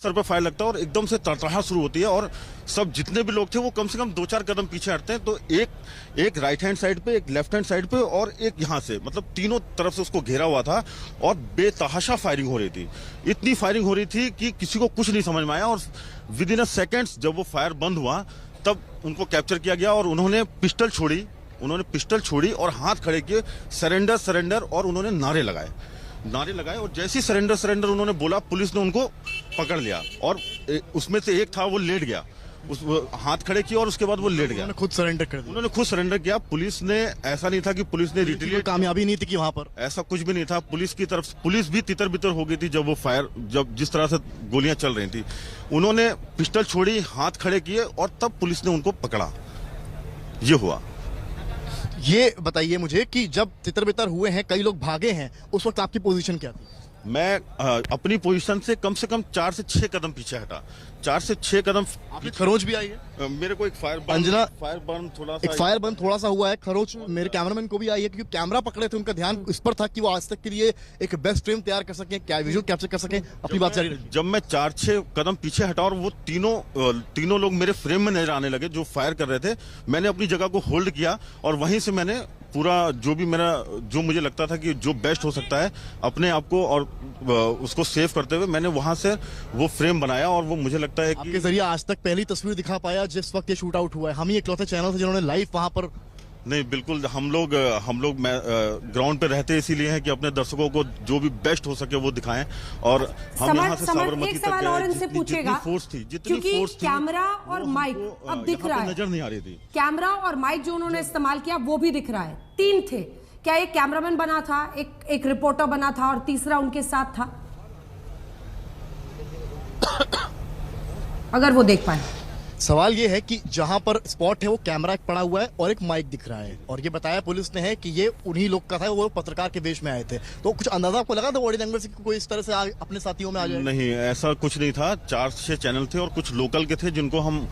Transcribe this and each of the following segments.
Sir पे fire लगता है और एकदम से तड़तड़ाहट शुरू होती है और सब जितने भी लोग थे वो कम से कम 2-4 कदम पीछे हटते हैं। तो एक राइट हैंड साइड पे, एक लेफ्ट हैंड साइड पे और एक यहाँ से, मतलब तीनों तरफ से उसको घेरा हुआ था और बेतहाशा फायरिंग हो रही थी। इतनी फायरिंग हो रही थी कि किसी को कुछ नहीं समझ में आया और विद इन अ सेकेंड्स जब वो फायर बंद हुआ तब उनको कैप्चर किया गया और उन्होंने पिस्टल छोड़ी और हाथ खड़े किए, सरेंडर सरेंडर, और उन्होंने नारे लगाए और जैसे ही सरेंडर उन्होंने बोला, पुलिस ने उनको पकड़ लिया और उसमें से एक था वो लेट गया, हाथ खड़े किए और उसके बाद वो लेट गया। उन्होंने खुद सरेंडर किया। पुलिस ने, ऐसा नहीं था कि पुलिस ने रिटेलिएट, कामयाबी नहीं थी कि वहां पर ऐसा कुछ भी नहीं था। पुलिस की तरफ, पुलिस भी तितर बितर हो गई थी जब वो फायर, जब जिस तरह से गोलियां चल रही थी। उन्होंने पिस्टल छोड़ी, हाथ खड़े किए और तब पुलिस ने उनको पकड़ा। ये हुआ। ये बताइए मुझे कि जब तितर बितर हुए हैं, कई लोग भागे हैं, उस वक्त आपकी पोजीशन क्या थी? मैं अपनी पोजीशन से कम 4 से 6 कदम पीछे हटा। 4 से 6 कदम। आपकी खरोच भी आई है? मेरे को एक फायर बर्न थोड़ा सा हुआ है। खरोच मेरे कैमरामैन को भी आई है, क्योंकि कैमरा पकड़े थे, उनका ध्यान इस पर था कि वो आज तक के लिए एक बेस्ट फ्रेम तैयार कर सके, क्या विजुअल कैप्चर कर सके। अपनी बात जारी रखिए। जब मैं 4-6 कदम पीछे हटा और वो तीनों लोग मेरे फ्रेम में नजर आने लगे जो फायर कर रहे थे, मैंने अपनी जगह को होल्ड किया और वहीं से मैंने पूरा जो मुझे लगता था कि जो बेस्ट हो सकता है अपने आप को और उसको सेव करते हुए, मैंने वहां से वो फ्रेम बनाया और वो मुझे लगता है कि आपके जरिए आज तक पहली तस्वीर दिखा पाया जिस वक्त ये शूट आउट हुआ है। हम ही इकलौते चैनल थे जिन्होंने लाइव वहां पर। नहीं, बिल्कुल हम लोग ग्राउंड पे रहते इसीलिए हैं कि अपने दर्शकों को जो भी बेस्ट हो सके वो दिखाएं। और हम यहाँ से साबरमती तक सवाल और इनसे पूछेगा, जितनी फोर्स थी, कैमरा और माइक अब दिख रहा है, नजर नहीं आ रही थी। कैमरा और माइक जो उन्होंने इस्तेमाल किया वो भी दिख रहा है। 3 थे, क्या एक कैमरामैन बना था, एक रिपोर्टर बना था और तीसरा उनके साथ था? अगर वो देख पाए। सवाल ये है कि जहां पर स्पॉट है वो कैमरा पड़ा हुआ है और एक माइक दिख रहा है, और ये बताया पुलिस ने है कि ये उन्हीं लोग का था, वो पत्रकार के वेश में आए थे। तो कुछ अंदाजा आपको लगा था बॉडी लैंग्वेज से कि कोई इस तरह से अपने साथियों में आ जाए? नहीं, ऐसा कुछ नहीं था। 4-6 चैनल थे और कुछ लोकल के थे जिनको हम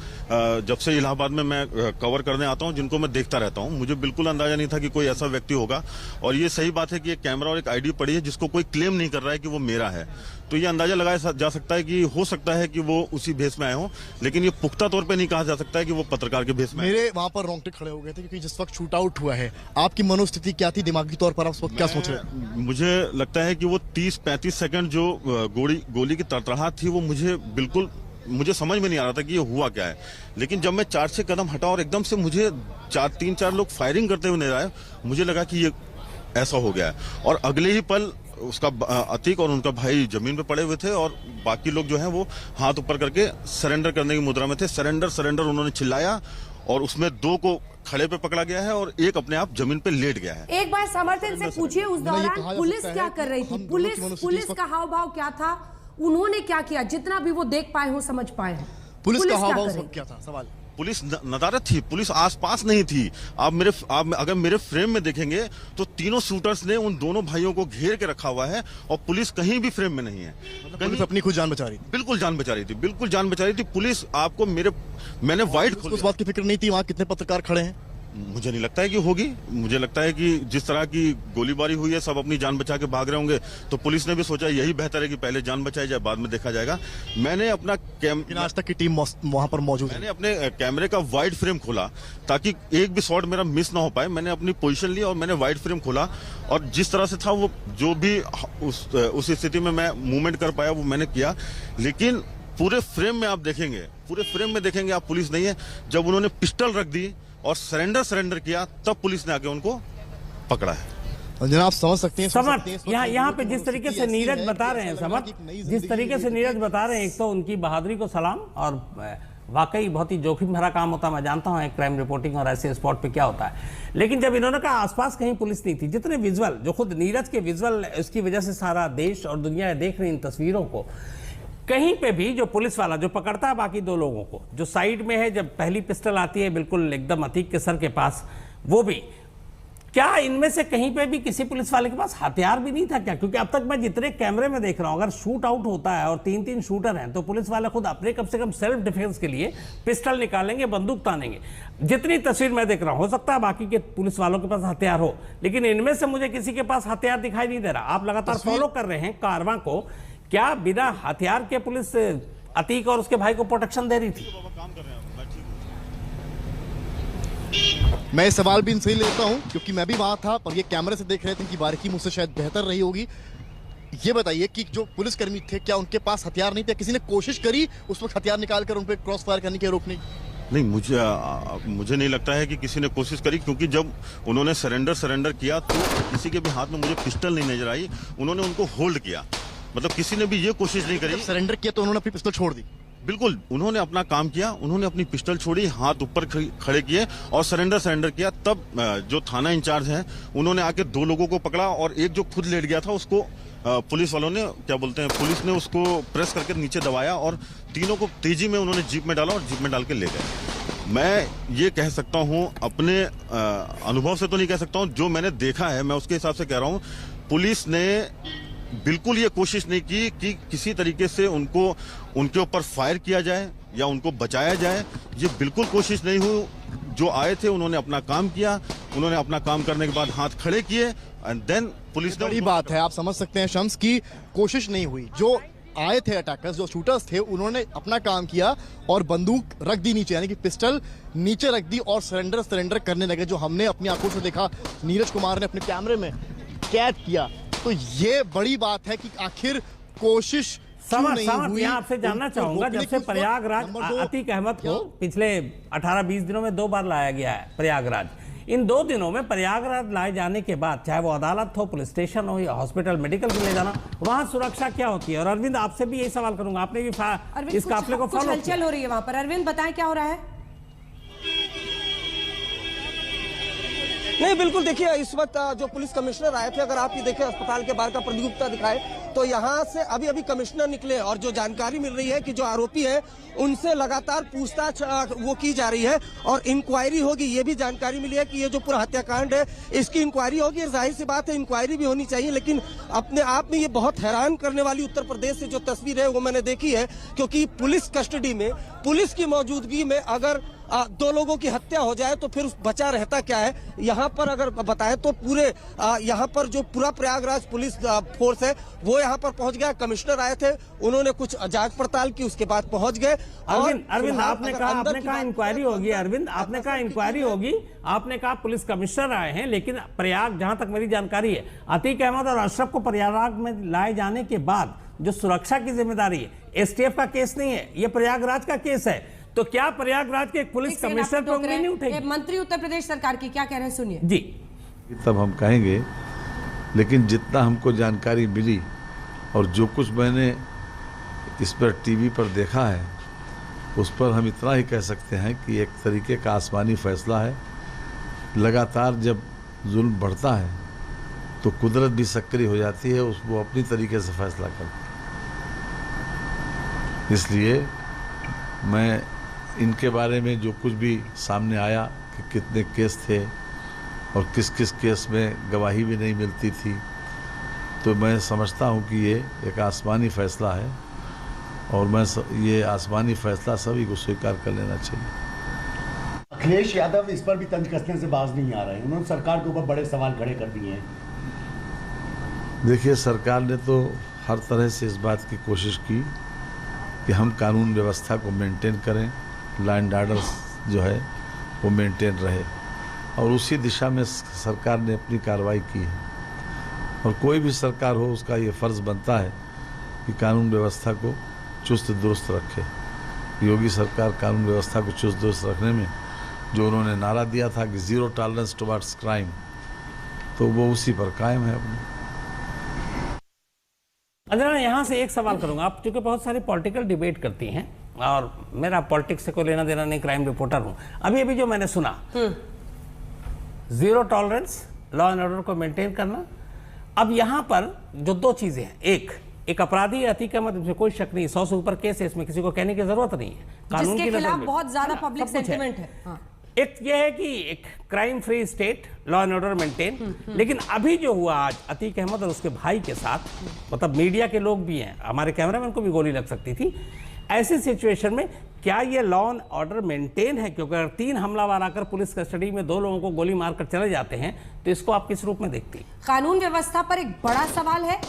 जब से इलाहाबाद में मैं कवर करने आता हूं, जिनको मैं देखता रहता हूं। मुझे बिल्कुल अंदाजा नहीं था कि कोई ऐसा व्यक्ति होगा। और ये सही बात है कि एक कैमरा और एक आईडी पड़ी है जिसको कोई क्लेम नहीं कर रहा है कि वो मेरा है। तो ये अंदाजा लगाया जा सकता है कि हो सकता है कि वो उसी भेष में आए हों, लेकिन ये पुख्ता तौर पे नहीं कहा जा सकता है कि वो पत्रकार के भेष में। मेरे वहां पर रोंगटे खड़े हो गए थे, क्योंकि जिस वक्त शूट आउट हुआ है, आपकी मनोस्थिति क्या थी दिमागी तौर पर? आप उस वक्त क्या सोच रहे? मुझे लगता है कि वो 30-35 सेकंड जो गोली की तड़तड़ाहट थी, वो मुझे समझ में नहीं आ रहा था कि ये हुआ क्या है। लेकिन जब मैं 4-6 कदम हटा और एकदम से मुझे 3-4 लोग फायरिंग करते हुए नजर आए, मुझे लगा कि ये ऐसा हो गया है। और अगले ही पल उसका अतीक और उनका भाई जमीन पे पड़े हुए थे और बाकी लोग जो हैं वो हाथ ऊपर करके सरेंडर करने की मुद्रा में थे। सरेंडर उन्होंने चिल्लाया और उसमें 2 को खड़े पे पकड़ा गया है और एक अपने आप जमीन पे लेट गया है। एक बार समर्थन से पूछिए, उस दौरान पुलिस क्या कर रही थी? पुलिस का हाव भाव क्या था? उन्होंने क्या किया, जितना भी वो देख पाए हो, समझ पाए हो? पुलिस का हाव भाव क्या था? सवाल। पुलिस नदारत थी, पुलिस आसपास नहीं थी। आप अगर मेरे फ्रेम में देखेंगे तो तीनों शूटर्स ने उन दोनों भाइयों को घेर के रखा हुआ है और पुलिस कहीं भी फ्रेम में नहीं है। पुलिस अपनी खुद जान बचा रही थी? बिल्कुल जान बचा रही थी। पुलिस आपको मैंने वाइट खोल, उस बात की फिक्र नहीं थी वहां कितने पत्रकार खड़े हैं? मुझे नहीं लगता है कि होगी। मुझे लगता है कि जिस तरह की गोलीबारी हुई है, सब अपनी जान बचा के भाग रहे होंगे, तो पुलिस ने भी सोचा यही बेहतर है कि पहले जान बचाई जाए, बाद में देखा जाएगा। मैंने अपना आज तक की टीम वहां पर मौजूद है। मैंने अपने कैमरे का वाइड फ्रेम खोला ताकि एक भी शॉट मेरा मिस ना हो पाए। मैंने अपनी पोजीशन ली और मैंने वाइड फ्रेम खोला और जिस तरह से था वो, जो भी उस स्थिति में मैं मूवमेंट कर पाया वो मैंने किया। लेकिन पूरे फ्रेम में आप देखेंगे आप, पुलिस नहीं है। जब उन्होंने पिस्टल रख दी और सरेंडर किया, तब पुलिस ने आके उनको पकड़ा है। जनाब समझ सकते हैं समर्थ, यहाँ पे जिस तरीके से नीरज बता रहे हैं, समर्थ जिस तरीके से नीरज बता रहे हैं, एक तो उनकी बहादुरी को सलाम, और वाकई बहुत ही जोखिम भरा काम होता है। मैं जानता हूँ एक क्राइम रिपोर्टिंग और ऐसे स्पॉट पे क्या होता है, लेकिन जब इन्होंने कहा आसपास कहीं पुलिस नहीं थी, जितने विजुअल, जो खुद नीरज के विजुअल, उसकी वजह से सारा देश और दुनिया देख रही इन तस्वीरों को, कहीं पे भी जो पुलिस वाला जो पकड़ता है बाकी 2 लोगों को, जो साइड में है, जब पहली पिस्टल आती है बिल्कुल एकदम अतीक के सर के पास, वो भी, क्या इनमें से कहीं पे भी किसी पुलिस वाले के पास हथियार भी नहीं था क्या? क्योंकि अब तक मैं जितने कैमरे में देख रहा हूं, अगर शूट आउट होता है और 3-3 शूटर हैं, तो पुलिस वाले खुद अपने कम से कम सेल्फ डिफेंस के लिए पिस्टल निकालेंगे, बंदूक तानेंगे। जितनी तस्वीर मैं देख रहा हूं, हो सकता है बाकी के पुलिस वालों के पास हथियार हो, लेकिन इनमें से मुझे किसी के पास हथियार दिखाई नहीं दे रहा। आप लगातार फॉलो कर रहे हैं कारवां को, क्या बिना हथियार के पुलिस अतीक और उसके भाई को प्रोटेक्शन दे रही थी। मैं ये सवाल भी इनसे ही लेता हूं क्योंकि मैं भी वहां था, पर ये कैमरे से देख रहे थे, इनकी बारीकी मुझसे शायद बेहतर रही होगी। ये बताइए कि जो पुलिसकर्मी थे, क्या उनके पास हथियार नहीं थे? किसी ने कोशिश करी उस वक्त हथियार निकालकर उन पर क्रॉस फायर करने की, रोकने की? नहीं, मुझे नहीं लगता है कि किसी ने कोशिश करी, क्योंकि जब उन्होंने सरेंडर किया तो किसी के भी हाथ में मुझे पिस्टल नहीं नजर आई। उन्होंने उनको होल्ड किया, मतलब किसी ने भी ये कोशिश नहीं करी। सरेंडर किया तो उन्होंने अपनी पिस्टल छोड़ दी? बिल्कुल, उन्होंने अपना काम किया, उन्होंने अपनी पिस्टल छोड़ी, हाथ ऊपर खड़े किए और सरेंडर किया। तब जो थाना इंचार्ज है उन्होंने आके 2 लोगों को पकड़ा और एक जो खुद लेट गया था उसको पुलिस वालों ने, क्या बोलते हैं, पुलिस ने उसको प्रेस करके नीचे दबाया और तीनों को तेजी में उन्होंने जीप में डाला और जीप में डाल के ले गए। मैं ये कह सकता हूँ, अपने अनुभव से तो नहीं कह सकता हूँ, जो मैंने देखा है मैं उसके हिसाब से कह रहा हूँ। पुलिस ने बिल्कुल ये कोशिश नहीं की कि किसी तरीके से उनके ऊपर फायर किया जाए या उनको बचाया जाए। ये बिल्कुल कोशिश नहीं हुई। जो आए थे उन्होंने अपना काम किया, उन्होंने अपना काम करने के बाद हाथ खड़े किए एंड देन पुलिस ने। बड़ी बात है, आप समझ सकते हैं शम्स की कोशिश नहीं हुई। जो आए थे अटैकर्स, जो शूटर्स थे, उन्होंने अपना काम किया और बंदूक रख दी नीचे, यानी कि पिस्टल नीचे रख दी और सरेंडर करने लगे, जो हमने अपनी आंखों से देखा, नीरज कुमार ने अपने कैमरे में कैद किया। तो ये बड़ी बात है कि आखिर कोशिश समझ यहाँ आपसे जानना चाहूंगा, जब से प्रयागराज अतीक अहमद को पिछले 18-20 दिनों में 2 बार लाया गया है प्रयागराज, इन 2 दिनों में प्रयागराज लाए जाने के बाद, चाहे वो अदालत हो, पुलिस स्टेशन हो या हॉस्पिटल मेडिकल में ले जाना, वहां सुरक्षा क्या होती है? और अरविंद, आपसे भी यही सवाल करूंगा, आपने भी इस काफिले को फॉलो, हलचल हो रही है वहां पर। अरविंद, बताएं क्या हो रहा है? नहीं, बिल्कुल, देखिए इस वक्त जो पुलिस कमिश्नर आए थे, अगर आप ये देखें अस्पताल के बाहर का प्रतिगुप्ता दिखाए तो यहाँ से अभी कमिश्नर निकले और जो जानकारी मिल रही है कि जो आरोपी है उनसे लगातार पूछताछ वो की जा रही है और इंक्वायरी होगी। ये भी जानकारी मिली है कि ये जो पूरा हत्याकांड है इसकी इंक्वायरी होगी। जाहिर सी बात है, इंक्वायरी भी होनी चाहिए, लेकिन अपने आप में ये बहुत हैरान करने वाली उत्तर प्रदेश से जो तस्वीर है वो मैंने देखी है, क्योंकि पुलिस कस्टडी में, पुलिस की मौजूदगी में अगर 2 लोगों की हत्या हो जाए तो फिर बचा रहता क्या है। यहाँ पर अगर बताए तो पूरे यहाँ पर जो पूरा प्रयागराज पुलिस फोर्स है वो यहाँ पर पहुंच गया। कमिश्नर आए थे, उन्होंने कुछ जांच पड़ताल की, उसके बाद पहुंच गए। अरविंद, आपने कहा इंक्वायरी होगी। अरविंद, आपने कहा इंक्वायरी होगी, आपने कहा पुलिस कमिश्नर आए हैं, लेकिन प्रयाग, जहां तक मेरी जानकारी है, अतीक अहमद और अशरफ को प्रयागराज में लाए जाने के बाद जो सुरक्षा की जिम्मेदारी है, एसटीएफ का केस नहीं है, ये प्रयागराज का केस है। तो क्या प्रयागराज के एक पुलिस कमिश्नर पर उंगली नहीं उठेगी? मंत्री उत्तर प्रदेश सरकार की क्या कह रहे हैं, सुनिए जी। तब हम कहेंगे, लेकिन जितना हमको जानकारी मिली और जो कुछ मैंने इस पर टीवी पर देखा है, उस पर हम इतना ही कह सकते हैं कि एक तरीके का आसमानी फैसला है। लगातार जब जुल्म बढ़ता है तो कुदरत भी सक्रिय हो जाती है, वो अपनी तरीके से फैसला करती है। इसलिए मैं इनके बारे में जो कुछ भी सामने आया कि कितने केस थे और किस किस केस में गवाही भी नहीं मिलती थी, तो मैं समझता हूँ कि ये एक आसमानी फैसला है और ये आसमानी फैसला सभी को स्वीकार कर लेना चाहिए। अखिलेश यादव इस पर भी तंज कसने से बाज नहीं आ रहे हैं, उन्होंने सरकार के ऊपर बड़े सवाल खड़े कर दिए हैं। देखिए, सरकार ने तो हर तरह से इस बात की कोशिश की कि हम कानून व्यवस्था को मेंटेन करें, लॉ एंड ऑर्डर जो है वो मेंटेन रहे, और उसी दिशा में सरकार ने अपनी कार्रवाई की है। और कोई भी सरकार हो, उसका ये फ़र्ज़ बनता है कि कानून व्यवस्था को चुस्त दुरुस्त रखे। योगी सरकार कानून व्यवस्था को चुस्त दुरुस्त रखने में जो उन्होंने नारा दिया था कि 0 टॉलरेंस टुवर्ड्स क्राइम, तो वो उसी पर कायम है अपने। अंजना, यहाँ से एक सवाल करूंगा, आप चूंकि बहुत सारी पॉलिटिकल डिबेट करती हैं और मेरा पॉलिटिक्स से कोई लेना देना नहीं, क्राइम रिपोर्टर हूं। अभी जो मैंने सुना, 0 टॉलरेंस, लॉ एंड ऑर्डर को मेंटेन करना। अब यहाँ पर जो 2 चीजें हैं, एक अपराधी अतीक अहमद, इसमें कोई शक नहीं, 100 से ऊपर केस है, इसमें किसी को कहने की जरूरत नहीं है, कानून के खिलाफ बहुत ज्यादा पब्लिक सेंटिमेंट है। हाँ। एक ये है कि एक crime free state, law and order maintain. लेकिन अभी जो हुआ आज अतीक अहमद और उसके भाई के साथ, मतलब मीडिया के लोग भी हैं, हमारे कैमरामैन को भी गोली लग सकती थी, ऐसी सिचुएशन में क्या ये लॉ एंड ऑर्डर मेंटेन है? क्योंकि अगर 3 हमलावर आकर पुलिस कस्टडी में 2 लोगों को गोली मारकर चले जाते हैं, तो इसको आप किस रूप में देखती हैं? कानून व्यवस्था पर एक बड़ा सवाल है।